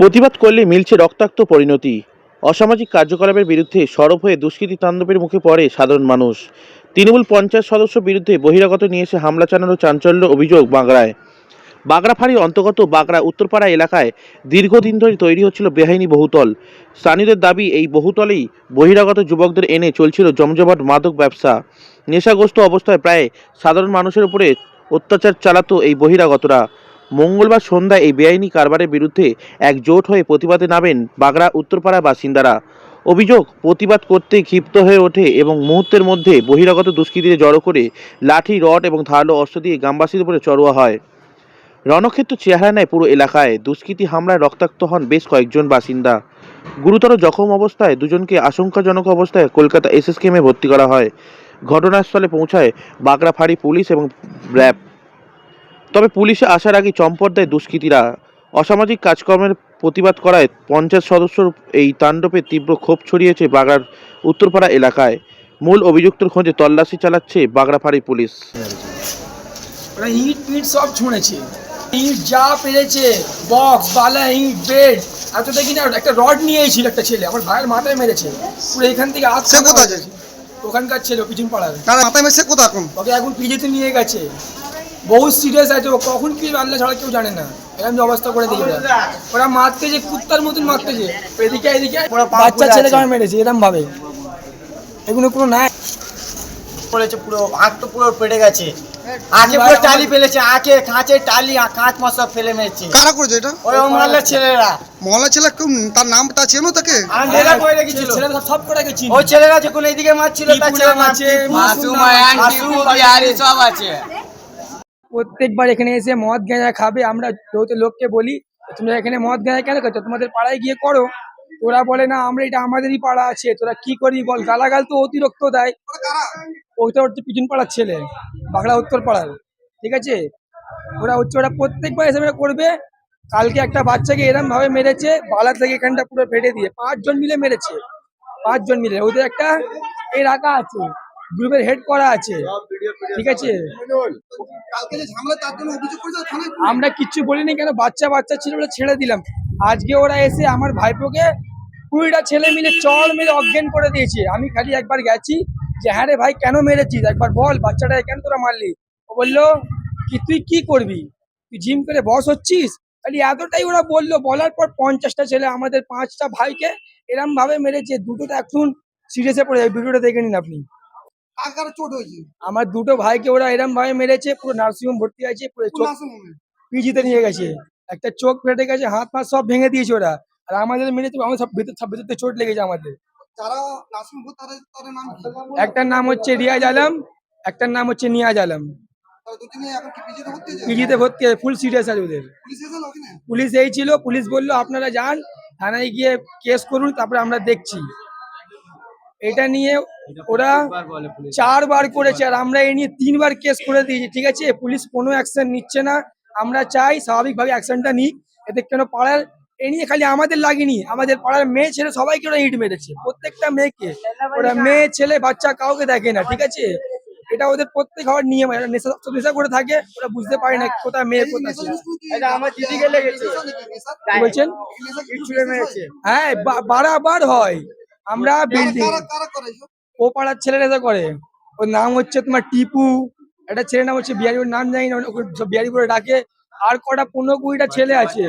প্রতিবাদ করলে মিলছে রক্তাক্ত পরিণতি। অসামাজিক কার্যকলাপের বিরুদ্ধে সরব হয়ে দুষ্কৃতী তাণ্ডবের মুখে পড়ে সাধারণ মানুষ। তৃণমূল পঞ্চায়েত সদস্য বিরুদ্ধে বহিরাগত নিয়ে এসে হামলা চালানোর চাঞ্চল্য অভিযোগ বাগড়ায়। বাগড়া ফাঁড়ির অন্তর্গত বাগড়া উত্তরপাড়া এলাকায় দীর্ঘদিন ধরে তৈরি হচ্ছিল বেআইনি বহুতল। স্থানীয়দের দাবি, এই বহুতলেই বহিরাগত যুবকদের এনে চলছিল জমজমাট মাদক ব্যবসা। নেশাগ্রস্ত অবস্থায় প্রায় সাধারণ মানুষের উপরে অত্যাচার চালাতো এই বহিরাগতরা। মঙ্গলবার সন্ধ্যায় এই বেআইনি কারবারের বিরুদ্ধে একজোট হয়ে প্রতিবাদে নামেন বাগড়া উত্তরপাড়া বাসিন্দারা। অভিযোগ, প্রতিবাদ করতে ক্ষিপ্ত হয়ে ওঠে এবং মুহূর্তের মধ্যে বহিরাগত দুষ্কৃতীদের জড়ো করে লাঠি, রড এবং ধারালো অস্ত্র দিয়ে গ্রামবাসীদের উপরে চড়াও হয়। রণক্ষেত্র চেহারা নেয় পুরো এলাকায়। দুষ্কৃতী হামলায় রক্তাক্ত হন বেশ কয়েকজন বাসিন্দা। গুরুতর জখম অবস্থায় দুজনকে আশঙ্কাজনক অবস্থায় কলকাতা এসএসকেএমে ভর্তি করা হয়। ঘটনাস্থলে পৌঁছায় বাগড়া ফাঁড়ি পুলিশ এবং র্যাব। তবে পুলিশে আসার আগে চম্পট দেয় দুষ্কৃতীরা। অসামাজিক কাজকর্মের প্রতিবাদ করায় পঞ্চায়েত সদস্যর এই তাণ্ডবে তীব্র ক্ষোভ ছড়িয়েছে বাগড়ার উত্তরপাড়া এলাকায়। মূল অভিযুক্তের খোঁজে তল্লাশি চালাচ্ছে বাগড়া ফাঁড়ি পুলিশ। ওরা ইট পিট সব ছুঁড়েছে, ইট যা পেরেছে, বক্স বালা ইট বেড এত দেখি না। একটা রড নিয়ে ছিল একটা ছেলে, আমার ভাইয়ের মাথায় মেরেছে পুরো এখান থেকে আজ। সে কোথায় আছে? ওখানকার ছেলে পিছন পাড়ার। তার মাথায় মেরেছে কোথায় এখন? ওকে এখন পিজিতে নিয়ে গেছে, বহু সিরিয়াস আছে। ও কখন কি আল্লাহ ছাড়া কেউ জানে না। এরকম যে অবস্থা করে দিই ওরা মারতেছে, কুত্তার মতন মারতেছে, এদিকে এদিকে। বাচ্চা ছেলে কেমন মেরেছে এরকম ভাবে, এগুলো কোনো নাই পড়েছে, পুরো আঁখ তো পুরো পেটে গেছে। আঁকে পুরো টালি ফেলেছে, আঁকে কাঁচের টালি কাঁচ মাছ সব ফেলে মেরেছে। কারা করেছে এটা? ওই মহল্লার ছেলেরা। মহল্লা ছেলে কেউ তার নামটা চেনো তাকে? আন্ডেরা করে রেখেছিল। ছেলেরা সব করে গেছি। ওই ছেলেরা যখন এইদিকে মারছিল তার ছেলে আছে, সব আছে। প্রত্যেকবার এখানে এসে মদ গাঁজা খাবে। আমরা যত লোককে বলি তোমরা এখানে মদ গাঁজা কেন করছো, তোমাদের পাড়ায় গিয়ে করো। তোরা বলে না আমরা এটা আমাদেরই পাড়া আছে, তোরা কি করবি বল। গালাগাল তো অতিরিক্ত দেয়। ওইটা হচ্ছে পিছন পাড়ার ছেলে, বাগড়া উত্তর পাড়ার, ঠিক আছে। ওরা প্রত্যেকবার এসে করবে। কালকে একটা বাচ্চাকে এরম ভাবে মেরেছে, বালা থেকে এখানটা পুরো ফেটে দিয়ে 5 জন মিলে মেরেছে। 5 জন মিলে, ওদের একটা এই রাখা আছে, গ্রুপের হেড করা আছে, ঠিক আছে। কালকে যে ঝামেলা তার জন্য অভিযোগ করেছে থানায়? আমরা কিচ্ছু বলিনি, কেন বাচ্চা ছিল বলে ছেড়ে দিলাম। আজকে ওরা এসে আমার ভাইপোকে 20টা ছেলে মিলে চল মেরে অজ্ঞান করে দিয়েছে। আমি খালি একবার গেছি যে হ্যাঁ রে ভাই কেন মেরেছিস, একবার বল বাচ্চাটা কেন তোরা মারলি। ও বললো কি তুই কি করবি, তুই জিম করে বস হচ্ছিস। খালি এতটাই ওরা বললো। বলার পর 50টা ছেলে আমাদের 5টা ভাইকে এরম ভাবে মেরেছে। দুটো তো এখন সিরিয়াসে পড়ে যায়, ভিডিওটা দেখে নিন আপনি। কার কার চোট হয়েছে? আমার দুটো ভাইকে ওরা এরম ভাবে মেরেছে, পুরো নার্সিংহোম ভর্তি আছে, পুরো চোখ পিজিতে নিয়ে গেছে। একটা চোখ ফেটে গেছে, হাত পা সব ভেঙে দিয়েছে ওরা। আর আমাদের মেরেছে, আমাদের সব ভেতর চোট লেগেছে আমাদের। যারা নার্সিং হোম তাদের নাম কি? একটার নাম হচ্ছে রিয়াজ আলম, একটার নাম হচ্ছে নিয়াজ আলম। তারা দুজনে এখন কি পিজিতে ভর্তি হয়েছে? পিজিতে ভর্তি আছে, ফুল সিরিয়াস আছে ওদের। পুলিশ এসে ওখানে? পুলিশ এই ছিল, পুলিশ বললো আপনারা যান থানায় গিয়ে কেস করুন, তারপরে আমরা দেখছি। এটা নিয়ে ওরা 4 বার করেছে, আর আমরা এই নিয়ে 3 বার কেস করে দিয়েছি, ঠিক আছে। পুলিশ কোনো অ্যাকশন নিচ্ছে না। আমরা চাই স্বাভাবিকভাবে অ্যাকশনটা নিক। এতে কেন পাড়ার এ নিয়ে খালি আমাদের লাগেনি, আমাদের পাড়ার মেয়ে ছেলে সবাইকে ওরা ইট মেরেছে, প্রত্যেকটা মেয়েকে। ওরা মেয়ে ছেলে বাচ্চা কাউকে দেখে না, ঠিক আছে। এটা ওদের প্রত্যেক হওয়ার নিয়ম। এরা নেশা করে থাকে, ওরা বুঝতে পারে না কোথায় মেয়ে কোথায় ছেলে। এটা আমার দিদিকে লেগেছে। কি বলছেন? হ্যাঁ, বারবার হয়। আমরা বিল্ডিং কারা করে এসব? ও পাড়ার ছেলেরা তো করে। ওর নাম হচ্ছে তোমার টিপু, একটা ছেলের নাম হচ্ছে বিহারি, ওর নাম জানি না, ওকে সব বিহারি করে ডাকে। আর কটা 15-20টা ছেলে আছে,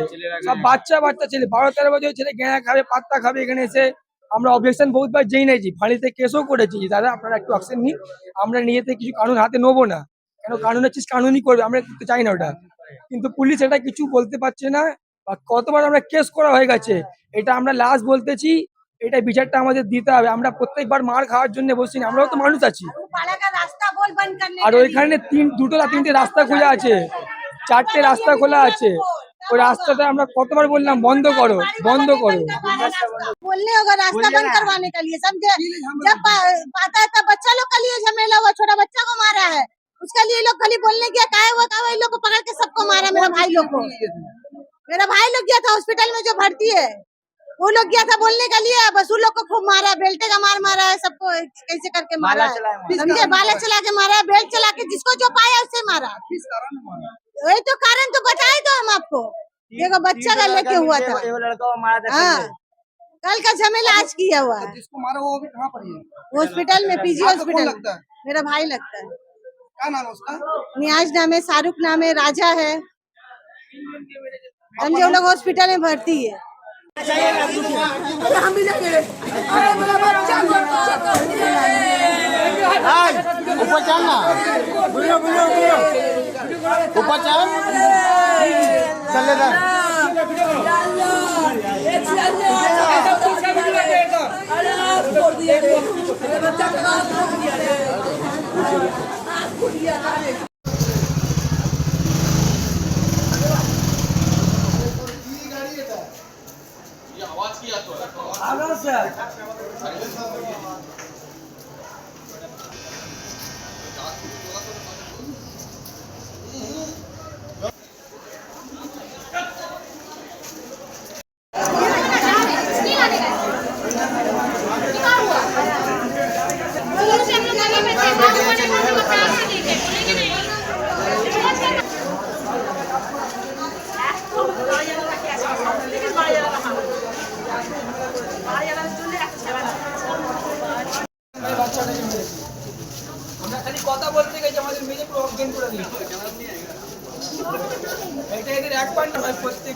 সব বাচ্চা ছেলে, 12-13 বছরের ছেলে গেঁড়া খাবে, পাত্তা খাবে। এখানে এসে আমরা অবজেকশন বহুতবার জেনেছি, ফাঁড়িতে কেসও করেছি, দাদা আপনারা একটু অ্যাকশন নিন। আমরা নিজেতে কিছু কানুন হাতে নেবো না, কেন কানুনের চিজ কানুনই করবে, আমরা করতে চাই না ওটা। কিন্তু পুলিশ এটা কিছু বলতে পারছে না। বা কতবার আমরা কেস করা হয়ে গেছে, এটা আমরা লাস্ট বলতেছি। এটা বিচারটা আমাদের দিতে হবে। আমরা প্রত্যেকবার মার খাওয়ার জন্য বসছি না, আমরাও তো মানুষ আছি। আর ওইখানে 2টা-3টে রাস্তা খোলা আছে, 4টে রাস্তা খোলা আছে। ওই রাস্তাটা আমরা কতবার বললাম বন্ধ করো বন্ধ করো। बोलने होगा रास्ता बंद करवाने के लिए, समझे। जब आता है तब बच्चा लोग का लिए झमेला हुआ, छोटा बच्चा को मारा है, उसके लिए लोग खाली बोलने गया काहे हुआ काहे, लोग को पकड़ के सबको मारा। मेरा भाई लोग को, मेरा भाई लोग गया था हॉस्पिटल में जो भर्ती है, वो लोग गया था बोलने के लिए, बस उन लोग को खूब मारा, बेल्टे का मारा है सबको, कैसे करके मारा है, समझे। बाला चला के मारा है, बेल्ट चला के, जिसको जो पाया उससे मारा। वही तो कारण तो बताए तो हम आपको। देखो बच्चा का लेके हुआ था। हाँ, कल का झमेला आज किया हुआ है जिसको मारा वो अभी कहाँ पर है? हॉस्पिटल में, पीजी आपका कौन हॉस्पिटल। लगता है? मेरा भाई लगता है। क्या नाम है उसका? नियाज नाम है, शाहरुख नाम है, राजा है। समझे, वो लोग हॉस्पिटल में भर्ती है। ऊपर चल ना, ऊपर चल, चल ले আমরা খালি কথা বলতে গেছি, আমাদের মেয়ে পুরো অজ্ঞান করে দিয়েছে। এটা এদের এক পয়েন্ট হয় প্রত্যেক